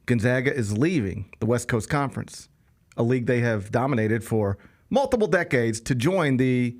Gonzaga is leaving the West Coast Conference, a league they have dominated for multiple decades, to join the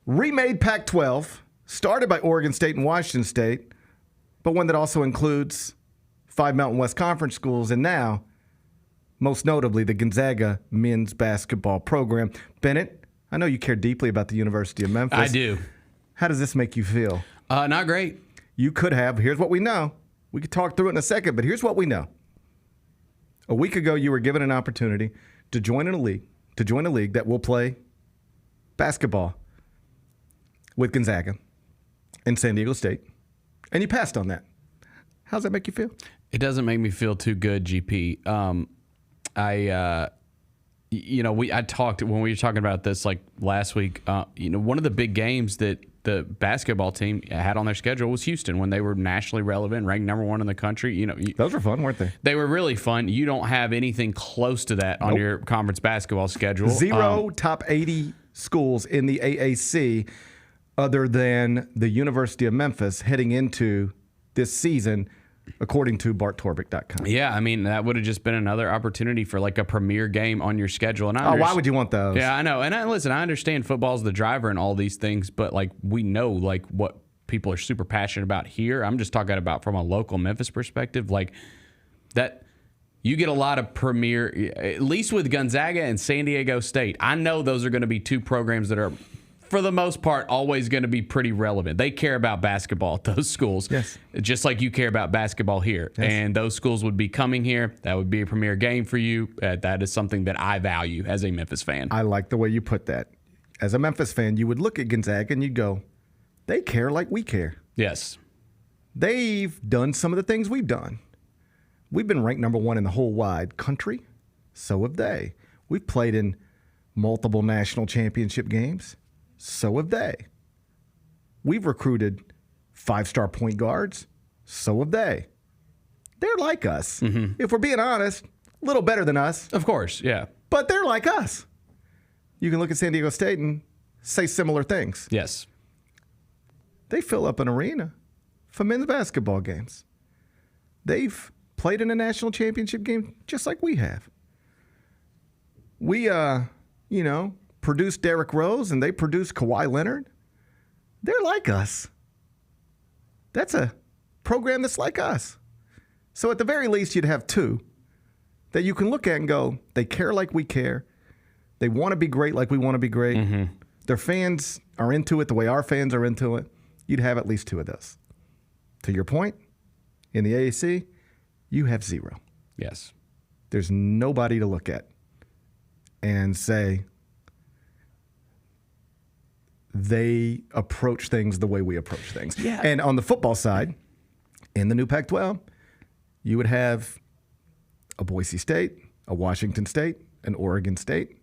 remade Pac-12, started by Oregon State and Washington State, but one that also includes 5 Mountain West Conference schools, and now, most notably, the Gonzaga men's basketball program. Bennett, I know you care deeply about the University of Memphis. I do. How does this make you feel? Not great. You could have. Here's what we know. We could talk through it in a second, but here's what we know. A week ago, you were given an opportunity to join a league that will play basketball with Gonzaga and San Diego State, and you passed on that. How does that make you feel? It doesn't make me feel too good, GP. I talked when we were talking about this like last week. One of the big games that the basketball team had on their schedule was Houston when they were nationally relevant, ranked number 1 in the country. Those were fun, weren't they? They were really fun. You don't have anything close to that on your conference basketball schedule. 0 top 80 schools in the AAC other than the University of Memphis heading into this season, according to BartTorvik.com. Yeah, I mean, that would have just been another opportunity for like a premier game on your schedule. And why would you want those? Yeah, I know. And listen, I understand football's the driver and all these things, but like we know like what people are super passionate about here. I'm just talking about from a local Memphis perspective, like that you get a lot of premier, at least with Gonzaga and San Diego State. I know those are going to be 2 programs that are, for the most part, always going to be pretty relevant. They care about basketball at those schools, yes, just like you care about basketball here. Yes. And those schools would be coming here. That would be a premier game for you. That is something that I value as a Memphis fan. I like the way you put that. As a Memphis fan, you would look at Gonzaga and you'd go, they care like we care. Yes. They've done some of the things we've done. We've been ranked number 1 in the whole wide country. So have they. We've played in multiple national championship games. So have they. We've recruited 5-star point guards. So have they. They're like us. Mm-hmm. If we're being honest, a little better than us. Of course, yeah. But they're like us. You can look at San Diego State and say similar things. Yes. They fill up an arena for men's basketball games. They've played in a national championship game just like we have. We, produced Derrick Rose and they produced Kawhi Leonard. They're like us. That's a program that's like us. So at the very least, you'd have 2 that you can look at and go, they care like we care. They want to be great like we want to be great. Mm-hmm. Their fans are into it the way our fans are into it. You'd have at least 2 of those. To your point, in the AAC, you have 0. Yes. There's nobody to look at and say, they approach things the way we approach things. Yeah. And on the football side, in the new Pac-12, you would have a Boise State, a Washington State, an Oregon State.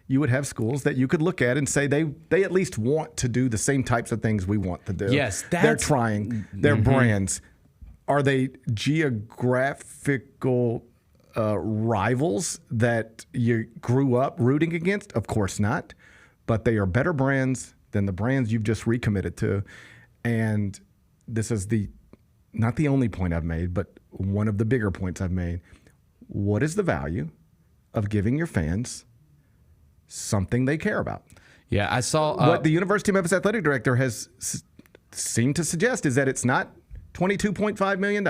You would have schools that you could look at and say they at least want to do the same types of things we want to do. Yes, they're trying. They're brands. Are they geographical rivals that you grew up rooting against? Of course not. But they are better brands than the brands you've just recommitted to. And this is not the only point I've made, but one of the bigger points I've made. What is the value of giving your fans something they care about? Yeah, I saw... what the University of Memphis athletic director has seemed to suggest is that it's not $22.5 million.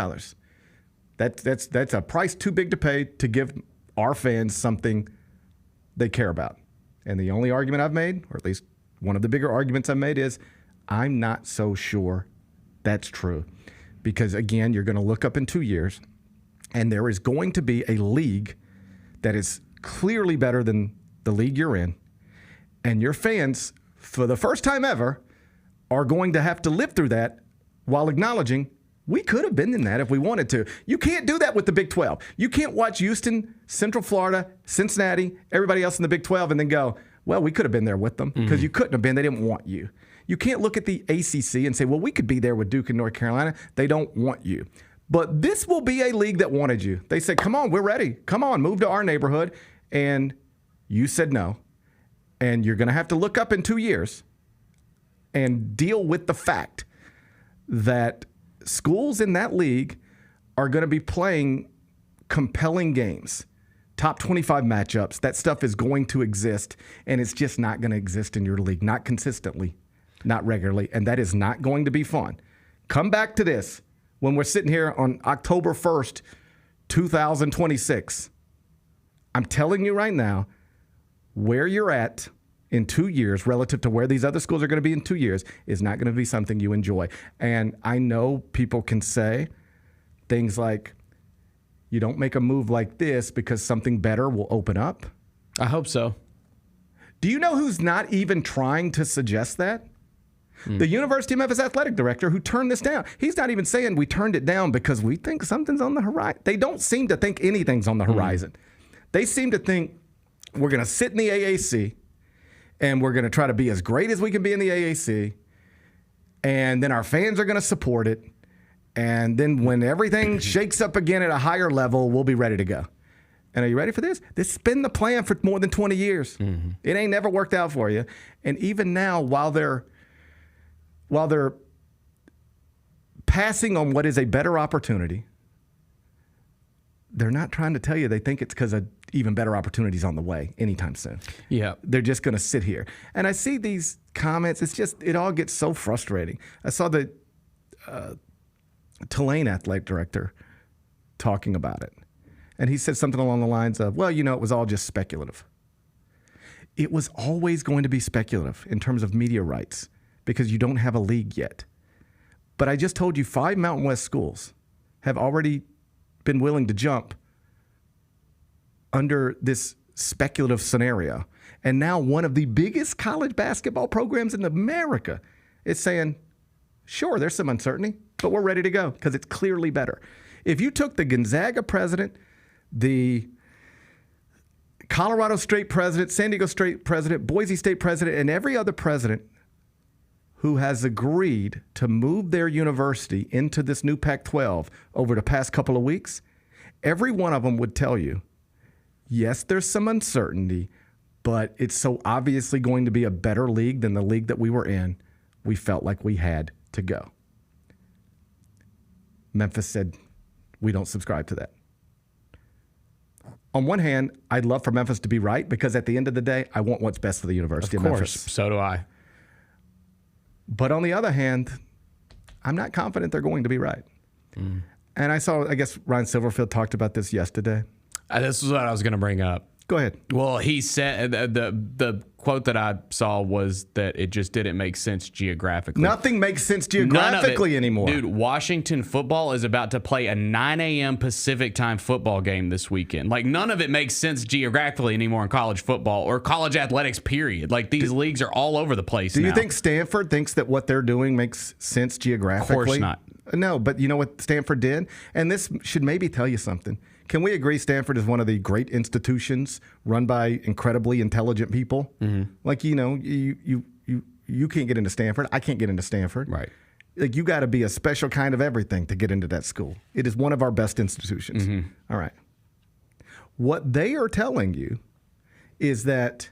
That's a price too big to pay to give our fans something they care about. And the only argument I've made, or at least one of the bigger arguments I've made, is I'm not so sure that's true. Because, again, you're going to look up in 2 years, and there is going to be a league that is clearly better than the league you're in. And your fans, for the first time ever, are going to have to live through that while acknowledging we could have been in that if we wanted to. You can't do that with the Big 12. You can't watch Houston, Central Florida, Cincinnati, everybody else in the Big 12 and then go, well, we could have been there with them, because you couldn't have been. They didn't want you. You can't look at the ACC and say, well, we could be there with Duke and North Carolina. They don't want you. But this will be a league that wanted you. They said, come on, we're ready. Come on, move to our neighborhood. And you said no. And you're going to have to look up in 2 years and deal with the fact that schools in that league are going to be playing compelling games, top 25 matchups. That stuff is going to exist, and it's just not going to exist in your league, not consistently, not regularly, and that is not going to be fun. Come back to this when we're sitting here on October 1st, 2026. I'm telling you right now, where you're at in 2 years relative to where these other schools are going to be in 2 years is not going to be something you enjoy. And I know people can say things like, you don't make a move like this because something better will open up. I hope so. Do you know who's not even trying to suggest that? The University of Memphis athletic director who turned this down. He's not even saying we turned it down because we think something's on the horizon. They don't seem to think anything's on the horizon. They seem to think we're going to sit in the AAC and we're going to try to be as great as we can be in the AAC, and then our fans are going to support it. And then when everything shakes up again at a higher level, we'll be ready to go. And are you ready for this? This has been the plan for more than 20 years. It ain't never worked out for you. And even now, while they're passing on what is a better opportunity, they're not trying to tell you they think it's because of even better opportunities on the way anytime soon. Yeah. They're just going to sit here. And I see these comments. It all gets so frustrating. I saw the Tulane athletic director talking about it. And he said something along the lines of, well, it was all just speculative. It was always going to be speculative in terms of media rights because you don't have a league yet. But I just told you 5 Mountain West schools have already been willing to jump under this speculative scenario. And now one of the biggest college basketball programs in America is saying, sure, there's some uncertainty, but we're ready to go because it's clearly better. If you took the Gonzaga president, the Colorado State president, San Diego State president, Boise State president, and every other president who has agreed to move their university into this new Pac-12 over the past couple of weeks, every one of them would tell you, yes, there's some uncertainty, but it's so obviously going to be a better league than the league that we were in, we felt like we had to go. Memphis said, we don't subscribe to that. On one hand, I'd love for Memphis to be right because at the end of the day, I want what's best for the University of Memphis. Of course, so do I. But on the other hand, I'm not confident they're going to be right. And I guess Ryan Silverfield talked about this yesterday. This is what I was going to bring up. Go ahead. Well, he said the quote that I saw was that it just didn't make sense geographically. Nothing makes sense geographically anymore. Dude, Washington football is about to play a 9 a.m. Pacific time football game this weekend. Like, none of it makes sense geographically anymore in college football or college athletics, period. Like, these leagues are all over the place now. Do you think Stanford thinks that what they're doing makes sense geographically? Of course not. No, but you know what Stanford did? And this should maybe tell you something. Can we agree Stanford is one of the great institutions run by incredibly intelligent people? Like, you can't get into Stanford. I can't get into Stanford. Right. Like, you got to be a special kind of everything to get into that school. It is one of our best institutions. All right. What they are telling you is that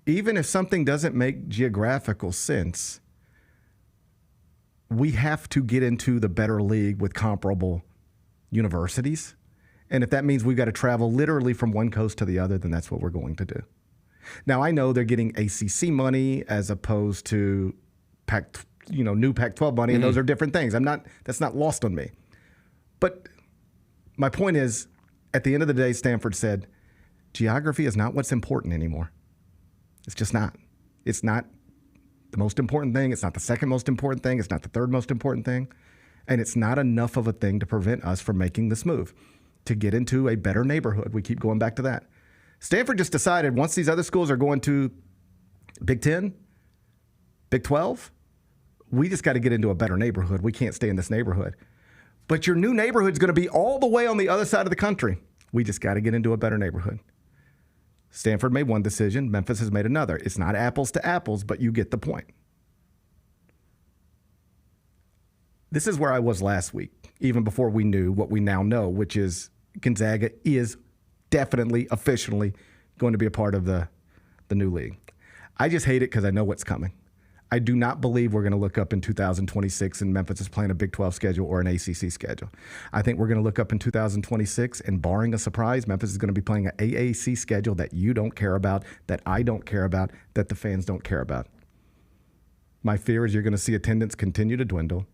even if something doesn't make geographical sense, we have to get into the better league with comparable universities. And if that means we've got to travel literally from one coast to the other, then that's what we're going to do. Now, I know they're getting ACC money as opposed to new Pac-12 money, and those are different things. That's not lost on me. But my point is, at the end of the day, Stanford said, geography is not what's important anymore. It's just not. It's not the most important thing. It's not the second most important thing. It's not the third most important thing. And it's not enough of a thing to prevent us from making this move, to get into a better neighborhood. We keep going back to that. Stanford just decided once these other schools are going to Big 10, Big 12, we just got to get into a better neighborhood. We can't stay in this neighborhood. But your new neighborhood is going to be all the way on the other side of the country. We just got to get into a better neighborhood. Stanford made one decision. Memphis has made another. It's not apples to apples, but you get the point. This is where I was last week, even before we knew what we now know, which is Gonzaga is definitely, officially going to be a part of the new league. I just hate it because I know what's coming. I do not believe we're going to look up in 2026 and Memphis is playing a Big 12 schedule or an ACC schedule. I think we're going to look up in 2026 and barring a surprise, Memphis is going to be playing an AAC schedule that you don't care about, that I don't care about, that the fans don't care about. My fear is you're going to see attendance continue to dwindle,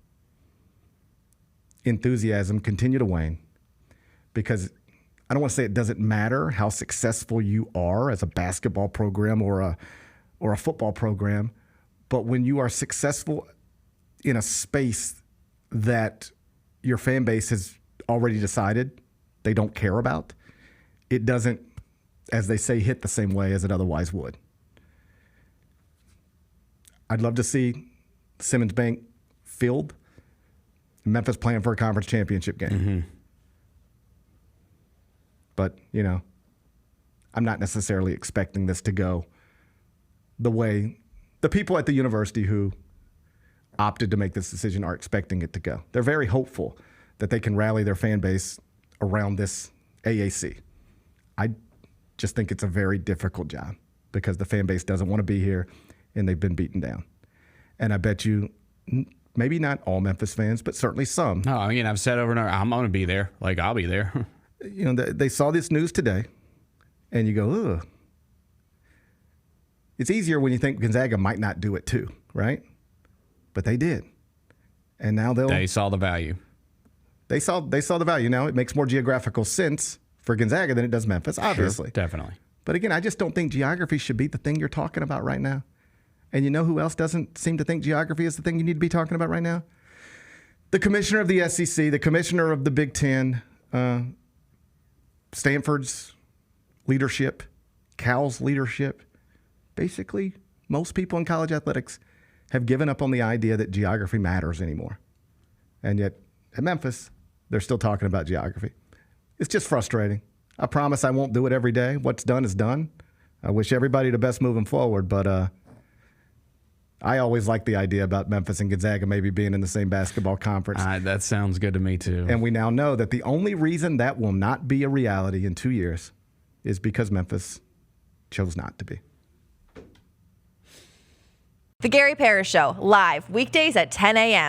enthusiasm continue to wane, because I don't want to say it doesn't matter how successful you are as a basketball program or a football program, but when you are successful in a space that your fan base has already decided they don't care about, it doesn't, as they say, hit the same way as it otherwise would. I'd love to see Simmons Bank filled, Memphis playing for a conference championship game. Mm-hmm. But, you know, I'm not necessarily expecting this to go the way the people at the university who opted to make this decision are expecting it to go. They're very hopeful that they can rally their fan base around this AAC. I just think it's a very difficult job because the fan base doesn't want to be here and they've been beaten down. And I bet you, maybe not all Memphis fans, but certainly some. No, I mean, I've said over and over, I'm going to be there. Like, I'll be there. You know, they saw this news today and you go, ugh. It's easier when you think Gonzaga might not do it too, right? But they did. And now they saw the value. They saw the value. Now it makes more geographical sense for Gonzaga than it does Memphis, obviously. Sure, definitely. But again, I just don't think geography should be the thing you're talking about right now. And you know who else doesn't seem to think geography is the thing you need to be talking about right now? The commissioner of the SEC, the commissioner of the Big Ten, Stanford's leadership, Cal's leadership. Basically, most people in college athletics have given up on the idea that geography matters anymore. And yet, at Memphis, they're still talking about geography. It's just frustrating. I promise I won't do it every day. What's done is done. I wish everybody the best moving forward, but I always like the idea about Memphis and Gonzaga maybe being in the same basketball conference. That sounds good to me, too. And we now know that the only reason that will not be a reality in 2 years is because Memphis chose not to be. The Gary Parrish Show, live weekdays at 10 a.m.